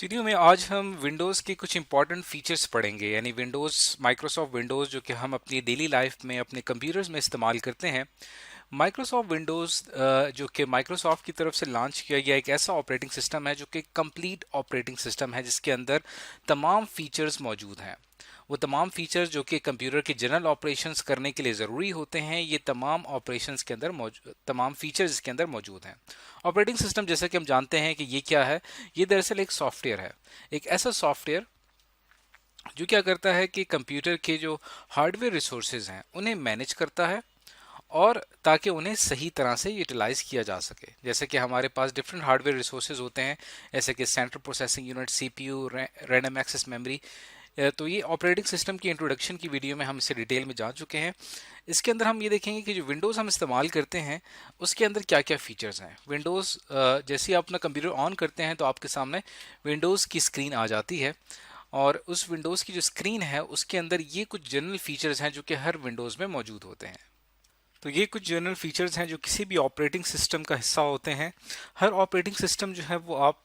Video में आज हम विंडोज़ के कुछ इंपॉर्टेंट फीचर्स पढ़ेंगे यानी विंडोज़ माइक्रोसॉफ्ट विंडोज़ जो कि हम अपनी डेली लाइफ में अपने कंप्यूटर्स में इस्तेमाल करते हैं। माइक्रोसॉफ्ट विंडोज़ जो कि माइक्रोसॉफ्ट की तरफ से लॉन्च किया गया एक ऐसा ऑपरेटिंग सिस्टम है जो कि कंप्लीट ऑपरेटिंग सिस्टम है जिसके अंदर तमाम फीचर्स मौजूद हैं। वो तमाम फीचर्स जो कि कंप्यूटर के जनरल ऑपरेशंस करने के लिए ज़रूरी होते हैं, ये तमाम ऑपरेशंस के अंदर तमाम फीचर्स इसके अंदर मौजूद हैं। ऑपरेटिंग सिस्टम जैसा कि हम जानते हैं कि ये क्या है। ये दरअसल एक सॉफ्टवेयर है, एक ऐसा सॉफ्टवेयर जो क्या करता है कि कंप्यूटर के जो हार्डवेयर रिसोर्सेज हैं उन्हें मैनेज करता है और ताकि उन्हें सही तरह से यूटिलाइज किया जा सके। जैसे कि हमारे पास डिफरेंट हार्डवेयर रिसोर्सेज होते हैं, जैसे कि central processing unit, CPU, random access memory. तो ये ऑपरेटिंग सिस्टम की इंट्रोडक्शन की वीडियो में हम इसे डिटेल में जान चुके हैं। इसके अंदर हम ये देखेंगे कि जो विंडोज़ हम इस्तेमाल करते हैं उसके अंदर क्या क्या फीचर्स हैं। विंडोज़ जैसे ही आप अपना कंप्यूटर ऑन करते हैं तो आपके सामने विंडोज़ की स्क्रीन आ जाती है और उस विंडोज़ की जो स्क्रीन है उसके अंदर ये कुछ जनरल फीचर्स हैं जो कि हर विंडोज़ में मौजूद होते हैं। तो ये कुछ जनरल फीचर्स हैं जो किसी भी ऑपरेटिंग सिस्टम का हिस्सा होते हैं। हर ऑपरेटिंग सिस्टम जो है वो आप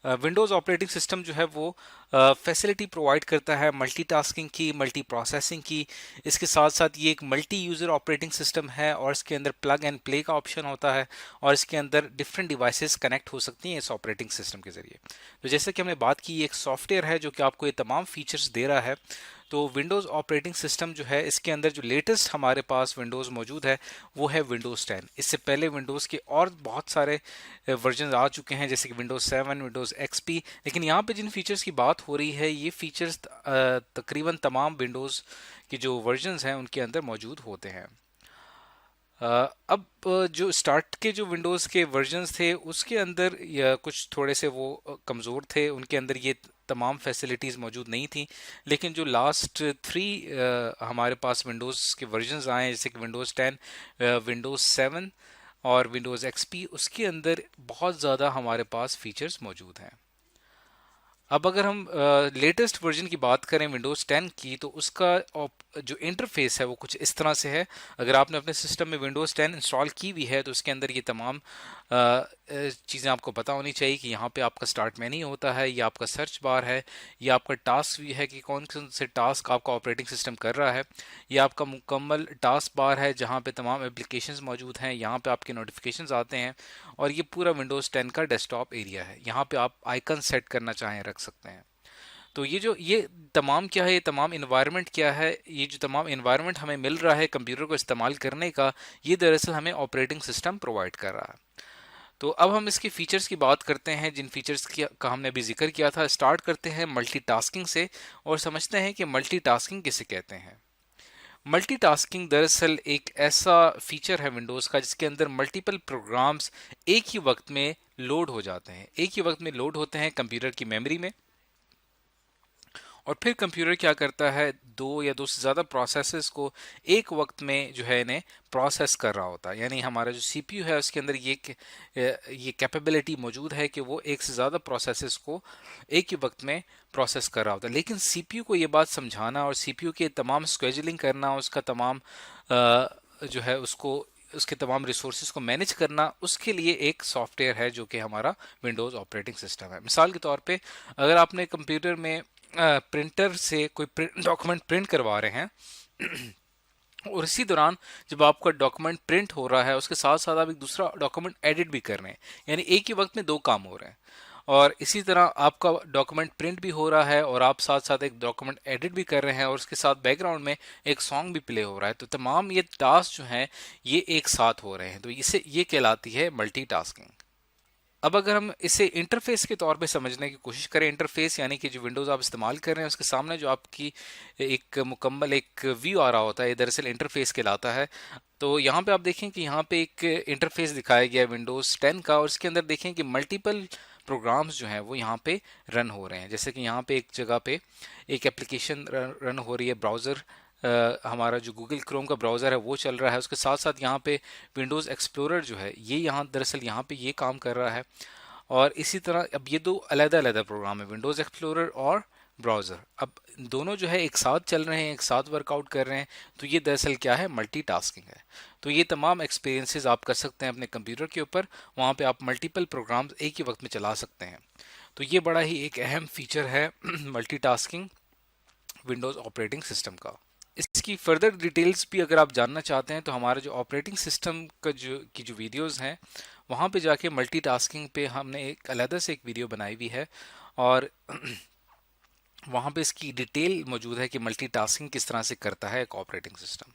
विंडोज़ ऑपरेटिंग सिस्टम जो है वो फैसिलिटी प्रोवाइड करता है मल्टीटास्किंग की, मल्टी प्रोसेसिंग की। इसके साथ साथ ये एक मल्टी यूज़र ऑपरेटिंग सिस्टम है और इसके अंदर प्लग एंड प्ले का ऑप्शन होता है और इसके अंदर डिफरेंट डिवाइसेस कनेक्ट हो सकती हैं इस ऑपरेटिंग सिस्टम के ज़रिए। तो जैसे कि हमने बात की, ये एक सॉफ्टवेयर है जो कि आपको ये तमाम फीचर्स दे रहा है। तो विंडोज़ ऑपरेटिंग सिस्टम जो है इसके अंदर जो लेटेस्ट हमारे पास विंडोज़ मौजूद है वो है विंडोज़ 10। इससे पहले विंडोज़ के और बहुत सारे वर्जन आ चुके हैं, जैसे कि विंडोज़ 7, विंडोज़ एक्सपी। लेकिन यहाँ पे जिन फीचर्स की बात हो रही है ये फीचर्स तकरीबन तमाम विंडोज़ के जो वर्जन्स हैं उनके अंदर मौजूद होते हैं। अब जो स्टार्ट के जो विंडोज़ के वर्जन्स थे उसके अंदर या कुछ थोड़े से वो कमज़ोर थे, उनके अंदर ये तमाम फैसिलिटीज़ मौजूद नहीं थी। लेकिन जो लास्ट 3 हमारे पास विंडोज़ के वर्जन्स आए जैसे कि विंडोज़ 10, विंडोज़ 7 और विंडोज़ एक्सपी, उसके अंदर बहुत ज़्यादा हमारे पास फीचर्स मौजूद हैं। अब अगर हम लेटेस्ट वर्जन की बात करें विंडोज़ 10 की, तो उसका जो इंटरफेस है वो कुछ इस तरह से है। अगर आपने अपने सिस्टम में विंडोज़ 10 इंस्टॉल की हुई है तो उसके अंदर ये तमाम चीज़ें आपको पता होनी चाहिए कि यहाँ पे आपका स्टार्ट मेन्यू होता है, ये आपका सर्च बार है, ये आपका टास्क भी है कि कौन कौन से टास्क आपका ऑपरेटिंग सिस्टम कर रहा है, ये आपका मुकम्मल टास्क बार है जहाँ पे तमाम एप्लीकेशंस मौजूद हैं, यहाँ पे आपके नोटिफिकेशंस आते हैं और ये पूरा विंडोज़ 10 का डेस्कटॉप एरिया है। यहाँ पे आप आइकन सेट करना चाहें रख सकते हैं। तो ये तमाम क्या है, ये तमाम इन्वायरमेंट क्या है, ये जो तमाम इन्वायरमेंट हमें मिल रहा है कंप्यूटर को इस्तेमाल करने का, ये दरअसल हमें ऑपरेटिंग सिस्टम प्रोवाइड कर रहा है। तो अब हम इसके फीचर्स की बात करते हैं, जिन फीचर्स का हमने अभी जिक्र किया था। स्टार्ट करते हैं मल्टीटास्किंग से और समझते हैं कि मल्टीटास्किंग किसे कहते हैं। मल्टीटास्किंग दरअसल एक ऐसा फीचर है विंडोज़ का जिसके अंदर मल्टीपल प्रोग्राम्स एक ही वक्त में लोड हो जाते हैं, एक ही वक्त में लोड होते हैं कंप्यूटर की मेमोरी में। और फिर कंप्यूटर क्या करता है, दो या दो से ज़्यादा प्रोसेसेस को एक वक्त में जो है इन्हें प्रोसेस कर रहा होता है। यानी हमारा जो सीपीयू है उसके अंदर ये कैपेबिलिटी मौजूद है कि वो एक से ज़्यादा प्रोसेसेस को एक ही वक्त में प्रोसेस कर रहा होता है। लेकिन सीपीयू को ये बात समझाना और सीपीयू के तमाम स्केजुलिंग करना, उसका तमाम जो है उसके तमाम रिसोर्सेज को मैनेज करना, उसके लिए एक सॉफ्टवेयर है जो कि हमारा विंडोज़ ऑपरेटिंग सिस्टम है। मिसाल के तौर पे अगर आपने कंप्यूटर में प्रिंटर से कोई डॉक्यूमेंट प्रिंट करवा रहे हैं और इसी दौरान जब आपका डॉक्यूमेंट प्रिंट हो रहा है उसके साथ साथ आप एक दूसरा डॉक्यूमेंट एडिट भी कर रहे हैं, यानी एक ही वक्त में दो काम हो रहे हैं। और इसी तरह आपका डॉक्यूमेंट प्रिंट भी हो रहा है और आप साथ साथ एक डॉक्यूमेंट एडिट भी कर रहे हैं और उसके साथ बैकग्राउंड में एक सॉन्ग भी प्ले हो रहा है। तो तमाम ये टास्क जो हैं ये एक साथ हो रहे हैं, तो इसे ये कहलाती है मल्टीटास्किंग। अब अगर हम इसे इंटरफेस के तौर पे समझने की कोशिश करें, इंटरफेस यानी कि जो विंडोज़ आप इस्तेमाल कर रहे हैं उसके सामने जो आपकी एक मुकम्मल एक व्यू आ रहा होता है, ये दरअसल इंटरफेस कहलाता है। तो यहाँ पे आप देखें कि यहाँ पे एक इंटरफेस दिखाया गया है विंडोज़ 10 का और इसके अंदर देखें कि मल्टीपल प्रोग्राम्स जो हैं वो यहाँ पे रन हो रहे हैं। जैसे कि यहाँ पे एक जगह पे एक एप्लीकेशन रन हो रही है, ब्राउज़र हमारा जो गूगल क्रोम का ब्राउज़र है वो चल रहा है। उसके साथ साथ यहाँ पे विंडोज़ एक्सप्लोरर जो है ये यहाँ दरअसल यहाँ पे ये काम कर रहा है। और इसी तरह अब ये दो अलग-अलग प्रोग्राम है, विंडोज़ एक्सप्लोरर और ब्राउज़र। अब दोनों जो है एक साथ चल रहे हैं, एक साथ वर्कआउट कर रहे हैं, तो ये दरअसल क्या है, मल्टीटास्किंग है। तो ये तमाम एक्सपीरियंसेस आप कर सकते हैं अपने कंप्यूटर के ऊपर, वहाँ पे आप मल्टीपल प्रोग्राम्स एक ही वक्त में चला सकते हैं। तो ये बड़ा ही एक अहम फीचर है मल्टीटास्किंग विंडोज़ ऑपरेटिंग सिस्टम का। इसकी फर्दर डिटेल्स भी अगर आप जानना चाहते हैं तो हमारा जो ऑपरेटिंग सिस्टम का जो वीडियोस हैं वहाँ पे जाके मल्टीटास्किंग पे हमने एक अलग से एक वीडियो बनाई हुई है, और वहाँ पे इसकी डिटेल मौजूद है कि मल्टीटास्किंग किस तरह से करता है एक ऑपरेटिंग सिस्टम।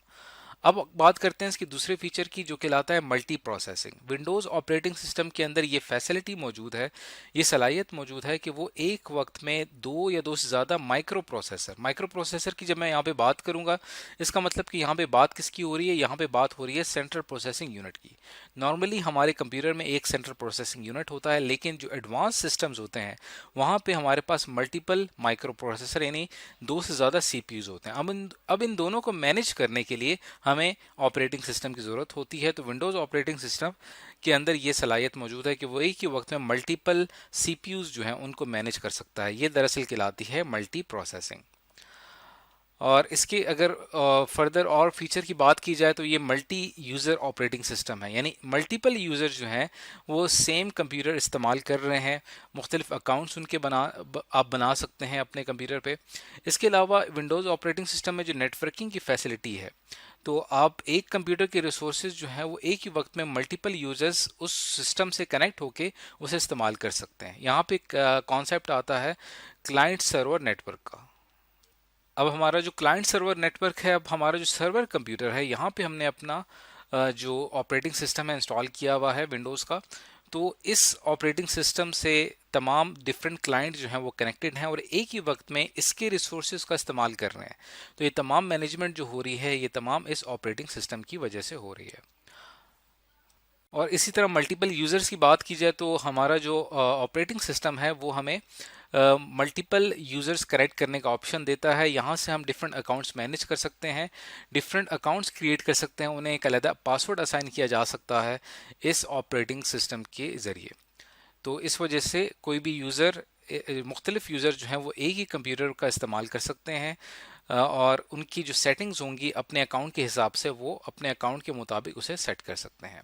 अब बात करते हैं इसके दूसरे फीचर की, जो कहलाता है multi processing. Windows operating system के अंदर ये फैसिलिटी मौजूद है, ये सलाहियत मौजूद है कि वो एक वक्त में दो या दो से ज़्यादा माइक्रो प्रोसेसर की जब मैं यहाँ पे बात करूँगा, इसका मतलब कि यहाँ पे बात किसकी हो रही है, यहाँ पे बात हो रही है सेंट्रल प्रोसेसिंग यूनिट की। नॉर्मली हमारे कंप्यूटर में एक सेंट्रल प्रोसेसिंग यूनिट होता है, लेकिन जो एडवांस सिस्टम्स होते हैं वहाँ पे हमारे पास मल्टीपल माइक्रो प्रोसेसर यानी दो से ज़्यादा सीपीयूज होते हैं। अब इन दोनों को मैनेज करने के लिए हमें ऑपरेटिंग सिस्टम की ज़रूरत होती है। तो विंडोज़ ऑपरेटिंग सिस्टम के अंदर ये सलाहियत मौजूद है कि वो एक ही वक्त में मल्टीपल सीपीयूज जो हैं उनको मैनेज कर सकता है। ये दरअसल कहलाती है मल्टी प्रोसेसिंग। और इसके अगर फर्दर और फीचर की बात की जाए तो ये मल्टी यूज़र ऑपरेटिंग सिस्टम है, यानी मल्टीपल यूज़र जो हैं वो सेम कंप्यूटर इस्तेमाल कर रहे हैं, मुख्तलिफ अकाउंट्स उनके आप बना सकते हैं अपने कंप्यूटर पे। इसके अलावा विंडोज़ ऑपरेटिंग सिस्टम में जो नेटवर्किंग की फैसिलिटी है, तो आप एक कंप्यूटर के रिसोर्सेज जो हैं वो एक ही वक्त में मल्टीपल यूजर्स उस सिस्टम से कनेक्ट होके उसे इस्तेमाल कर सकते हैं। यहाँ पे एक कॉन्सेप्ट आता है क्लाइंट सर्वर नेटवर्क का। अब हमारा जो क्लाइंट सर्वर नेटवर्क है, अब हमारा जो सर्वर कंप्यूटर है, यहाँ पे हमने अपना जो ऑपरेटिंग सिस्टम है इंस्टॉल किया हुआ है विंडोज़ का। तो इस ऑपरेटिंग सिस्टम से तमाम डिफरेंट क्लाइंट जो हैं वो कनेक्टेड हैं और एक ही वक्त में इसके रिसोर्सेज का इस्तेमाल कर रहे हैं। तो ये तमाम मैनेजमेंट जो हो रही है, ये तमाम इस ऑपरेटिंग सिस्टम की वजह से हो रही है। और इसी तरह मल्टीपल यूज़र्स की बात की जाए तो हमारा जो ऑपरेटिंग सिस्टम है वो हमें मल्टीपल यूज़र्स कनेक्ट करने का ऑप्शन देता है। यहाँ से हम डिफरेंट अकाउंट्स मैनेज कर सकते हैं, डिफरेंट अकाउंट्स क्रिएट कर सकते हैं, उन्हें एक अलग पासवर्ड असाइन किया जा सकता है इस ऑपरेटिंग सिस्टम के ज़रिए। तो इस वजह से कोई भी यूज़र, मुख्तलिफ यूज़र जो हैं वो एक ही कंप्यूटर का इस्तेमाल कर सकते हैं, और उनकी जो सेटिंग्स होंगी अपने अकाउंट के हिसाब से वो अपने अकाउंट के मुताबिक उसे सेट कर सकते हैं।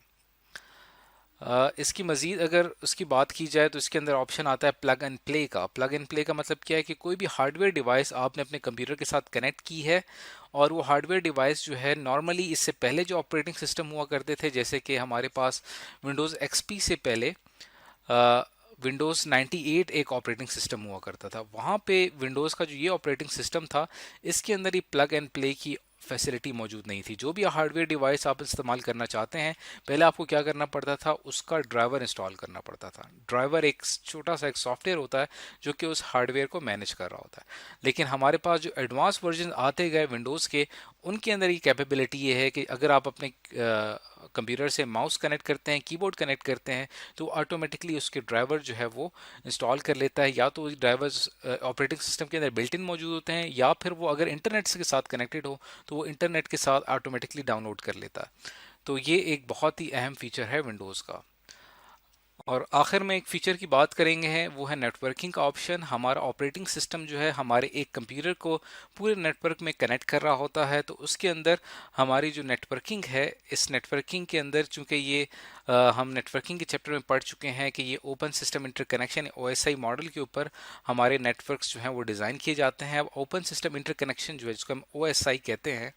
इसकी मज़ीद अगर उसकी बात की जाए तो इसके अंदर ऑप्शन आता है प्लग एंड प्ले का। प्लग एंड प्ले का मतलब क्या है कि कोई भी हार्डवेयर डिवाइस आपने अपने कंप्यूटर के साथ कनेक्ट की है, और वो हार्डवेयर डिवाइस जो है नॉर्मली इससे पहले जो ऑपरेटिंग सिस्टम हुआ करते थे, जैसे कि हमारे पास विंडोज़ एक्सपी से पहले विंडोज़ 98 एक ऑपरेटिंग सिस्टम हुआ करता था। वहाँ पे विंडोज़ का जो ये ऑपरेटिंग सिस्टम था, इसके अंदर ही प्लग एंड प्ले की फैसिलिटी मौजूद नहीं थी। जो भी हार्डवेयर डिवाइस आप इस्तेमाल करना चाहते हैं, पहले आपको क्या करना पड़ता था, उसका ड्राइवर इंस्टॉल करना पड़ता था। ड्राइवर एक छोटा सा एक सॉफ्टवेयर होता है जो कि उस हार्डवेयर को मैनेज कर रहा होता है। लेकिन हमारे पास जो एडवांस वर्जन आते गए विंडोज़ के, उनके अंदर ये कैपेबिलिटी ये है कि अगर आप अपने कंप्यूटर से माउस कनेक्ट करते हैं, कीबोर्ड कनेक्ट करते हैं, तो ऑटोमेटिकली उसके ड्राइवर जो है वो इंस्टॉल कर लेता है। या तो ड्राइवर्स ऑपरेटिंग सिस्टम के अंदर बिल्ट इन मौजूद होते हैं, या फिर वो अगर इंटरनेट के साथ कनेक्टेड हो तो वो इंटरनेट के साथ ऑटोमेटिकली डाउनलोड कर लेता है। तो ये एक बहुत ही अहम फीचर है विंडोज़ का। और आखिर में एक फ़ीचर की बात करेंगे हैं, वो है नेटवर्किंग का ऑप्शन। हमारा ऑपरेटिंग सिस्टम जो है हमारे एक कंप्यूटर को पूरे नेटवर्क में कनेक्ट कर रहा होता है, तो उसके अंदर हमारी जो नेटवर्किंग है, इस नेटवर्किंग के अंदर चूँकि ये हम नेटवर्किंग के चैप्टर में पढ़ चुके हैं कि ये open system interconnection OSI model के ऊपर हमारे नेटवर्क्स जो हैं वो डिज़ाइन किए जाते हैं। अब ओपन सिस्टम इंटरकनेक्शन जो है, जिसको हम OSI कहते हैं,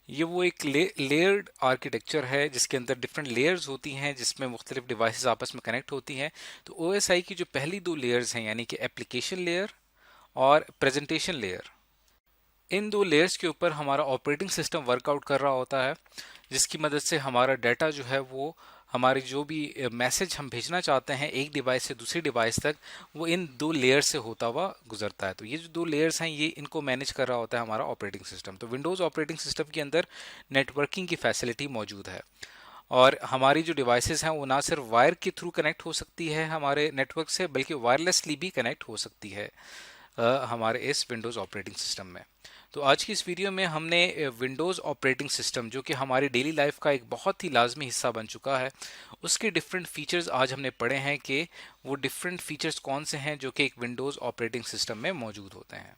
ये वो एक लेयर्ड आर्किटेक्चर है जिसके अंदर डिफरेंट लेयर्स होती हैं, जिसमें मुख्तलिफ डिवाइसेस आपस में कनेक्ट होती हैं। तो OSI की जो पहली दो लेयर्स हैं, यानी कि एप्लीकेशन लेयर और प्रेजेंटेशन लेयर, इन दो लेयर्स के ऊपर हमारा ऑपरेटिंग सिस्टम वर्कआउट कर रहा होता है, जिसकी मदद से हमारा डाटा जो है वो, हमारी जो भी मैसेज हम भेजना चाहते हैं एक डिवाइस से दूसरी डिवाइस तक, वो इन दो लेयर से होता हुआ गुजरता है। तो ये जो दो लेयर्स हैं, ये इनको मैनेज कर रहा होता है हमारा ऑपरेटिंग सिस्टम। तो विंडोज़ ऑपरेटिंग सिस्टम के अंदर नेटवर्किंग की फैसिलिटी मौजूद है, और हमारी जो डिवाइसेस हैं वो ना सिर्फ वायर के थ्रू कनेक्ट हो सकती है हमारे नेटवर्क से, बल्कि वायरलेसली भी कनेक्ट हो सकती है हमारे इस विंडोज़ ऑपरेटिंग सिस्टम में। तो आज की इस वीडियो में हमने विंडोज़ ऑपरेटिंग सिस्टम, जो कि हमारी डेली लाइफ का एक बहुत ही लाजमी हिस्सा बन चुका है, उसके डिफरेंट फीचर्स आज हमने पढ़े हैं कि वो डिफरेंट फीचर्स कौन से हैं जो कि एक विंडोज़ ऑपरेटिंग सिस्टम में मौजूद होते हैं।